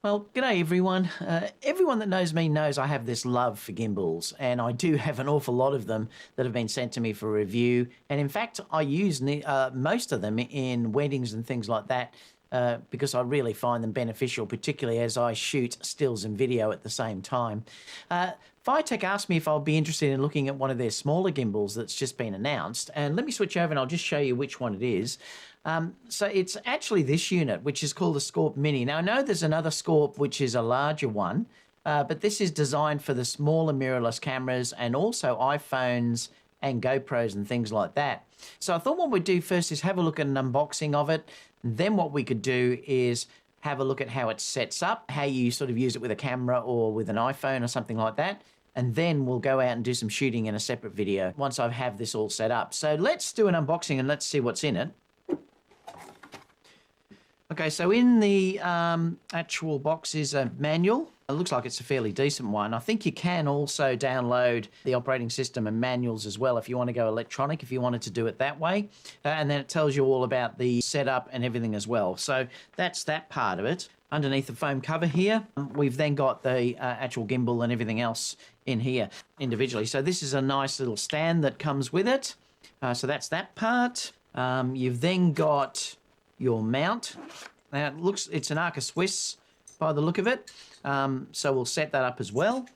Well, g'day everyone. Everyone that knows me knows I have this love for gimbals, and I do have an awful lot of them that have been sent to me for review. And in fact, I use most of them in weddings and things like that because I really find them beneficial, particularly as I shoot stills and video at the same time. FeiyuTech asked me if I'll be interested in looking at one of their smaller gimbals that's just been announced. And let me switch over and I'll just show you which one it is. So it's actually this unit, which is called the SCORP Mini. Now, I know there's another SCORP, which is a larger one, but this is designed for the smaller mirrorless cameras and also iPhones and GoPros and things like that. So I thought what we'd do first is have a look at an unboxing of it. Then what we could do is have a look at how it sets up, how you sort of use it with a camera or with an iPhone or something like that. And then we'll go out and do some shooting in a separate video once I have this all set up. So let's do an unboxing and let's see what's in it. Okay, so in the actual box is a manual. It looks like it's a fairly decent one. I think you can also download the operating system and manuals as well if you want to go electronic, if you wanted to do it that way. And then it tells you all about the setup and everything as well. So that's that part of it. Underneath the foam cover here, we've then got the actual gimbal and everything else in here individually. So this is a nice little stand that comes with it. So that's that part. You've then got your mount. Now it's an Arca Swiss by the look of it, so we'll set that up as well.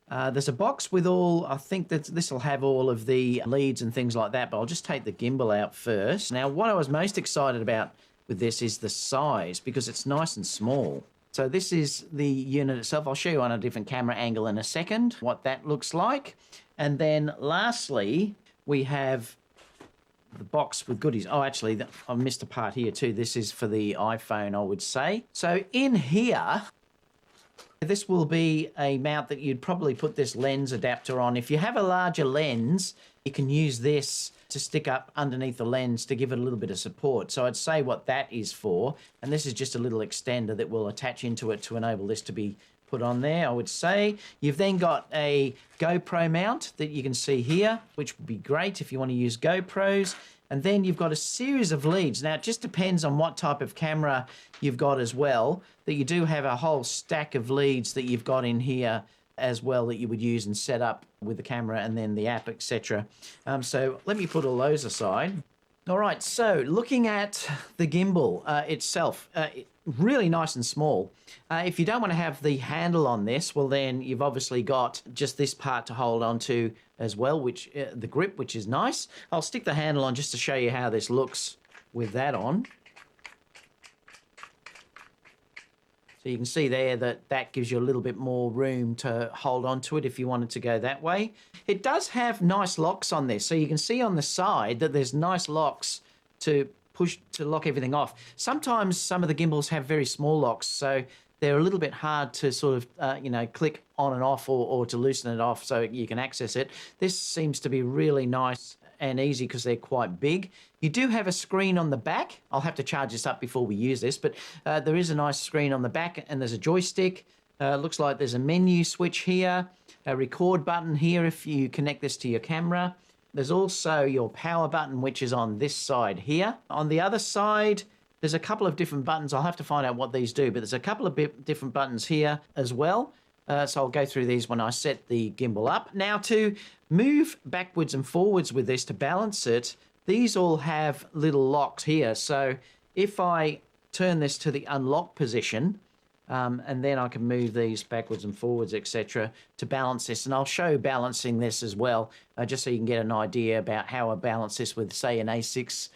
There's a box with all, I think that this will have all of the leads and things like that, but I'll just take the gimbal out first. Now what I was most excited about with this is the size, because it's nice and small. So this is the unit itself. I'll show you on a different camera angle in a second what that looks like. And then lastly, we have the box with goodies. Oh, actually, I missed a part here too. This is for the iPhone, I would say. So in here, this will be a mount that you'd probably put this lens adapter on. If you have a larger lens, you can use this to stick up underneath the lens to give it a little bit of support. So I'd say what that is for, and this is just a little extender that will attach into it to enable this to be put on there, I would say. You've then got a Gopro mount that you can see here, which would be great if you want to use GoPros. And then you've got a series of leads. Now, it just depends on what type of camera you've got as well, that you do have a whole stack of leads that you've got in here as well that you would use and set up with the camera and then the app, etc. So let me put all those aside. All right, so looking at the gimbal itself, really nice and small. If you don't want to have the handle on this, well then you've obviously got just this part to hold on to as well, which the grip, which is nice. I'll stick the handle on just to show you how this looks with that on. So you can see there that that gives you a little bit more room to hold on to it if you wanted to go that way. It does have nice locks on this. So you can see on the side that there's nice locks to push to lock everything off. Sometimes some of the gimbals have very small locks, so they're a little bit hard to sort of, click on and off or to loosen it off so you can access it. This seems to be really nice and easy because they're quite big. You do have a screen on the back. I'll have to charge this up before we use this, but there is a nice screen on the back and there's a joystick. Looks like there's a menu switch here, a record button here if you connect this to your camera. There's also your power button, which is on this side here. On the other side, there's a couple of different buttons. I'll have to find out what these do, but there's a couple of different buttons here as well. So I'll go through these when I set the gimbal up. Now to move backwards and forwards with this to balance it, these all have little locks here. So if I turn this to the unlock position, and then I can move these backwards and forwards, etc., to balance this. And I'll show balancing this as well, just so you can get an idea about how I balance this with, say, an A6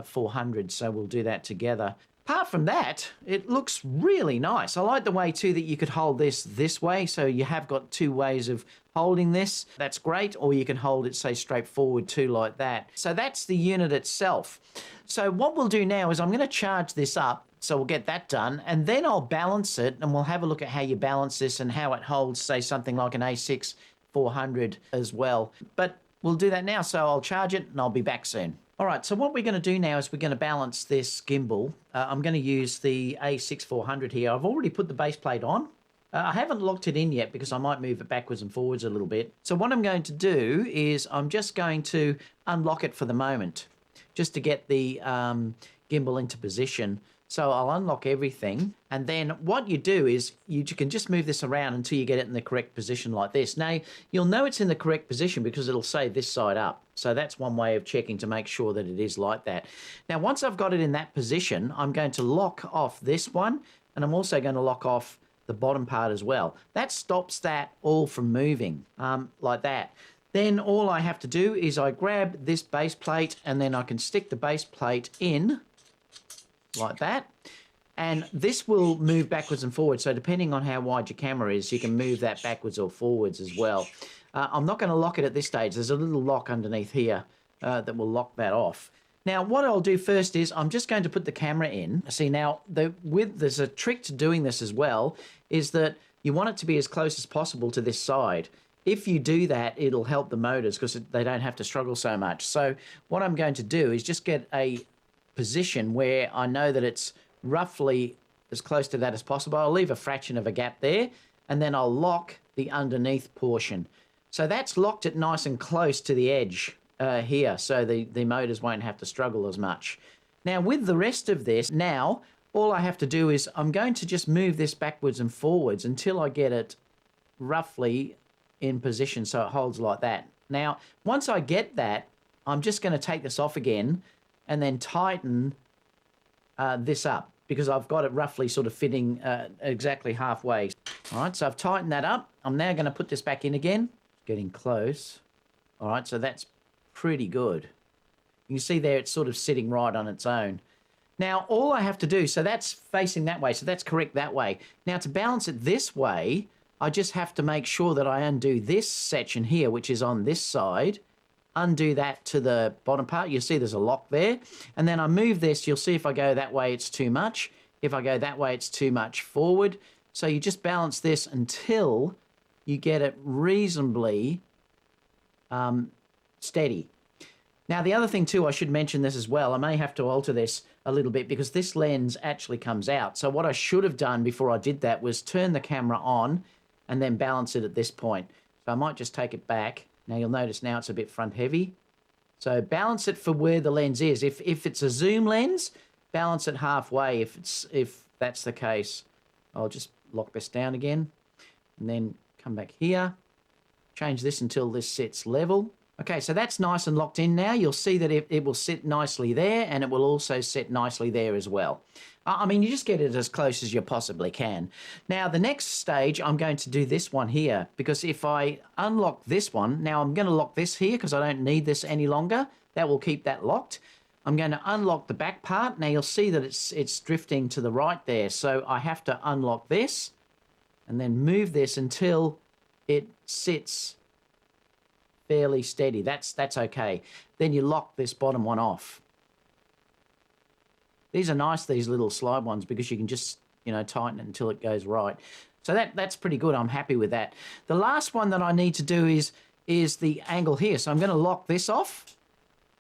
400. So we'll do that together. Apart from that, it looks really nice. I like the way too that you could hold this way. So you have got two ways of holding this. That's great. Or you can hold it, say, straight forward too, like that. So that's the unit itself. So what we'll do now is I'm going to charge this up. So we'll get that done, and then I'll balance it, and we'll have a look at how you balance this and how it holds, say, something like an A6 400 as well. But we'll do that now, so I'll charge it, and I'll be back soon. All right, so what we're going to do now is we're going to balance this gimbal. I'm going to use the A6 400 here. I've already put the base plate on. I haven't locked it in yet because I might move it backwards and forwards a little bit. So what I'm going to do is I'm just going to unlock it for the moment, just to get the gimbal into position. So I'll unlock everything. And then what you do is you can just move this around until you get it in the correct position like this. Now, you'll know it's in the correct position because it'll say this side up. So that's one way of checking to make sure that it is like that. Now, once I've got it in that position, I'm going to lock off this one, and I'm also going to lock off the bottom part as well. That stops that all from moving like that. Then all I have to do is I grab this base plate, and then I can stick the base plate in like that, and this will move backwards and forwards. So depending on how wide your camera is, you can move that backwards or forwards as well. I'm not going to lock it at this stage. There's a little lock underneath here that will lock that off. Now, what I'll do first is I'm just going to put the camera in. See, now, there's a trick to doing this as well, is that you want it to be as close as possible to this side. If you do that, it'll help the motors because they don't have to struggle so much. So what I'm going to do is just get a position where I know that it's roughly as close to that as possible. I'll leave a fraction of a gap there, and then I'll lock the underneath portion. So that's locked it nice and close to the edge here, so the motors won't have to struggle as much. Now, with the rest of this, now all I have to do is I'm going to just move this backwards and forwards until I get it roughly in position so it holds like that. Now, once I get that, I'm just going to take this off again and then tighten this up because I've got it roughly sort of fitting exactly halfway. All right, so I've tightened that up. I'm now going to put this back in again. Getting close. All right, so that's pretty good. You can see there it's sort of sitting right on its own. Now, all I have to do, so that's facing that way, so that's correct that way. Now, to balance it this way, I just have to make sure that I undo this section here, which is on this side, undo that to the bottom part. You'll see there's a lock there. And then I move this. You'll see if I go that way, it's too much. If I go that way, it's too much forward. So you just balance this until you get it reasonably steady. Now, the other thing too, I should mention this as well. I may have to alter this a little bit because this lens actually comes out. So what I should have done before I did that was turn the camera on and then balance it at this point. So I might just take it back. Now you'll notice now it's a bit front heavy. So balance it for where the lens is. If it's a zoom lens, balance it halfway. If that's the case, I'll just lock this down again and then come back here. Change this until this sits level. Okay, so that's nice and locked in now. You'll see that it will sit nicely there, and it will also sit nicely there as well. I mean, you just get it as close as you possibly can. Now, the next stage, I'm going to do this one here, because if I unlock this one, now I'm going to lock this here because I don't need this any longer. That will keep that locked. I'm going to unlock the back part. Now, you'll see that it's drifting to the right there, so I have to unlock this and then move this until it sits fairly steady. That's okay. Then you lock this bottom one off. These are nice, these little slide ones, because you can just, tighten it until it goes right. So that's pretty good. I'm happy with that. The last one that I need to do is the angle here. So I'm going to lock this off,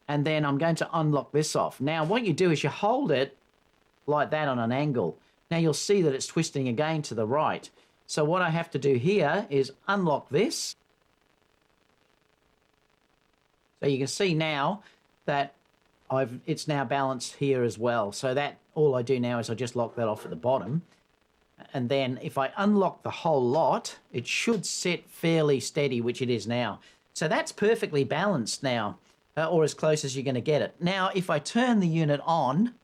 and then I'm going to unlock this off. Now, what you do is you hold it like that on an angle. Now, you'll see that it's twisting again to the right. So what I have to do here is unlock this. So you can see now that it's now balanced here as well. So that all I do now is I just lock that off at the bottom. And then if I unlock the whole lot, it should sit fairly steady, which it is now. So that's perfectly balanced now, or as close as you're going to get it. Now, if I turn the unit on,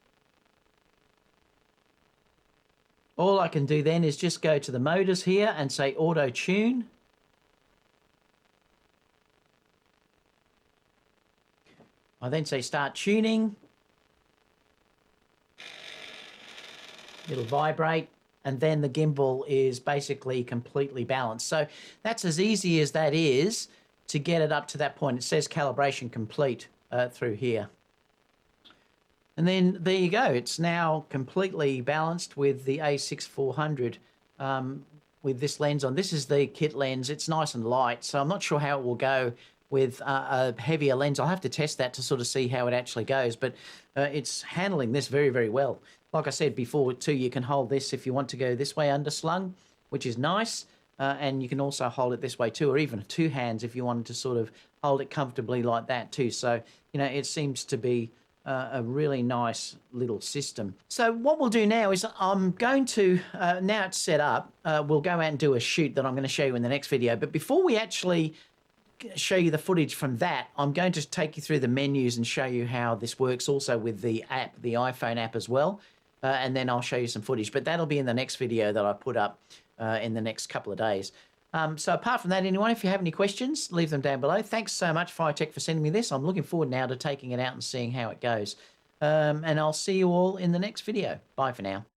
all I can do then is just go to the motors here and say auto tune. I then say start tuning. It'll vibrate, and then the gimbal is basically completely balanced. So that's as easy as that is to get it up to that point. It says calibration complete through here. And then there you go. It's now completely balanced with the A6400 with this lens on. This is the kit lens. It's nice and light, so I'm not sure how it will go with a heavier lens. I'll have to test that to sort of see how it actually goes, but it's handling this very, very well. Like I said before too, you can hold this if you want to go this way underslung, which is nice, and you can also hold it this way too, or even two hands if you wanted to sort of hold it comfortably like that too. So, it seems to be a really nice little system. So what we'll do now is I'm going to, now it's set up, we'll go out and do a shoot that I'm going to show you in the next video. But before we actually show you the footage from that, I'm going to take you through the menus and show you how this works also with the app, the iPhone app as well. And then I'll show you some footage, but that'll be in the next video that I put up in the next couple of days. So apart from that, anyone, if you have any questions, leave them down below. Thanks so much, FeiyuTech, for sending me this. I'm looking forward now to taking it out and seeing how it goes. And I'll see you all in the next video. Bye for now.